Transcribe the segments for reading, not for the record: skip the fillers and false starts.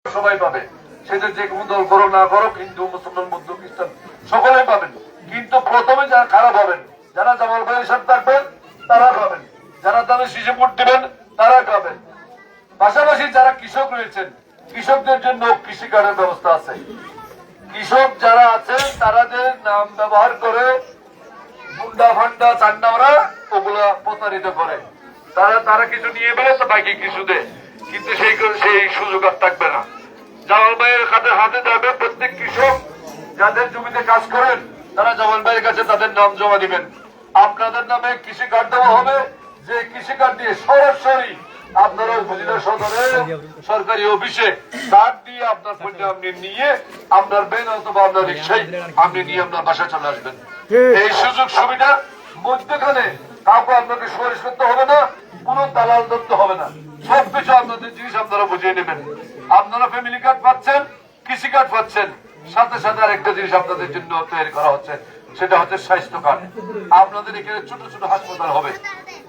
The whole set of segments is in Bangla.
সবাই পাবে, সেটা যে কোনো দল করো না করো, হিন্দু মুসলমান বৌদ্ধ খ্রিস্টান সকলেই পাবেন। কিন্তু প্রথমে যারা খারাপ হবেন, যারা জামাল ভাইয়ের সাথে থাকবেন তারা পাবেন, যারা তাদের শিশু ভোট দিবেন তারা পাবেন। পাশাপাশি যারা কৃষক রয়েছেন, কৃষকদের জন্য কৃষি কার্ডের ব্যবস্থা আছে। কৃষক যারা আছেন তাদের নাম ব্যবহার করে গুন্ডা ফান্ডা চান্ডাওরা ওগুলা প্রতারিত করে, তারা কিছু নিয়ে বেড়ে তো বাকি কিছু দেয়, কিন্তু সেই সুযোগ আর থাকবে না। জামাল ভাইয়ের হাতে যাবে প্রত্যেক কৃষক যাদের জমিতে কাজ করেন, তারা জামাল ভাইয়ের কাছে তাদের নাম জমা দিবেন। আপনাদের নামে কৃষি কার্ড দেওয়া হবে, যে কৃষি কার্ড দিয়ে সরাসরি আপনারা উপজেলা সদরে সরকারি অফিসে কার্ড দিয়ে আপনার পণ্য আপনি নিয়ে আপনার বেন অথবা আপনার রিক্সায় আপনি নিয়ে আপনার বাসায় চলে আসবেন। এই সুযোগ সুবিধা মধ্যখানে কাউকে আপনাকে সুপারিশ করতে হবে না, কোন দালাল ধরতে হবে না, সবকিছু আপনাদের জিনিস আপনারা বুঝিয়ে নেবেন। আপনারা ফ্যামিলি কার্ড পাচ্ছেন, কৃষি কার্ড পাচ্ছেন, সাথে সাথে আরেকটা জিনিস আপনাদের জন্য তৈরি করা হচ্ছে, সেটা হচ্ছে স্বাস্থ্য কার্ড। আপনাদের এখানে ছোট ছোট হাসপাতাল হবে,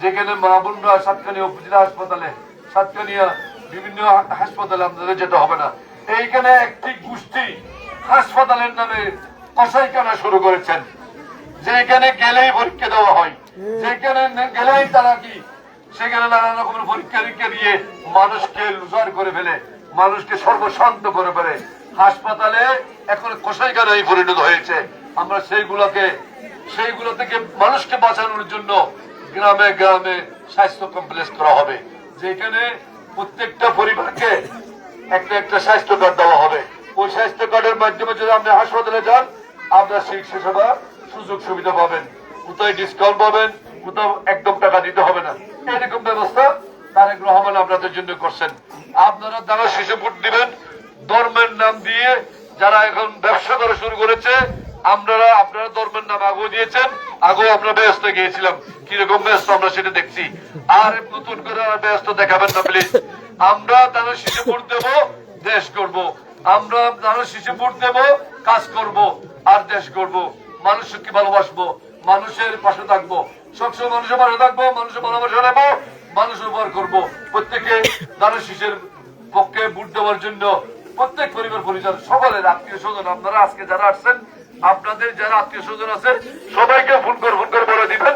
যেখানে মা বোনরা সাতকানিয়া উপজেলা হাসপাতালে, সাতকানিয়া বিভিন্ন হাসপাতালে আপনাদের যেতে হবে না। এইখানে একটি গোষ্ঠী হাসপাতালের নামে কসাইখানা শুরু করেছেন, যেখানে গেলেই পরীক্ষা দেওয়া হয়, যেখানে গেলেই তারা কি সেখানে নানা রকমের পরীক্ষা নিরীক্ষা দিয়ে মানুষকে লুজার করে ফেলে, মানুষকে সর্বশান্ত করে ফেলে। হাসপাতালে এখন কসাইখানায় পরিণত হয়েছে। আমরা সেইগুলো থেকে মানুষকে বাঁচানোর জন্য গ্রামে গ্রামে স্বাস্থ্য কমপ্লেক্স করা হবে, যেখানে প্রত্যেকটা পরিবারকে একটা একটা স্বাস্থ্য কার্ড দেওয়া হবে। ওই স্বাস্থ্য কার্ডের মাধ্যমে যদি আপনি হাসপাতালে যান, আপনার চিকিৎসা সেবা সুযোগ সুবিধা পাবেন, কোথায় ডিসকাউন্ট পাবেন, কোথাও একদম টাকা দিতে হবে না। এরকম ব্যবস্থা তারেক রহমান আপনাদের জন্য করছেন। আপনারা যারা শিশু ভোট দিবেন, ধর্মের নাম দিয়ে যারা এখন ব্যবসা করা শুরু করেছে, আপনারা ধর্মের নাম আগেও দিয়েছেন, আগেও আমরা ব্যস্ত গিয়েছিলাম, কিরকম ব্যস্ত আমরা সেটা দেখছি। আর নতুন করে ব্যস্ত দেখাবেন না প্লিজ। আমরা যারা শিশু ভোট দেবো, দেশ করব। আমরা যারা শিশু ভোট দেবো, কাজ করব আর দেশ করব। মানুষকে ভালোবাসবো, মানুষের পাশে থাকবো, সবসময় মানুষের পাশে থাকবো, মানুষের ভালোবাসা নেবো, মানুষের উপর করবো। প্রত্যেকে যারা শিশুর পক্ষে ভোট দেওয়ার জন্য প্রত্যেক পরিবার পরিজন সকলের আত্মীয় স্বজন, আপনারা আজকে যারা আসছেন, আপনাদের যারা আত্মীয় স্বজন আছে সবাইকে ফোন করে বলে দিবেন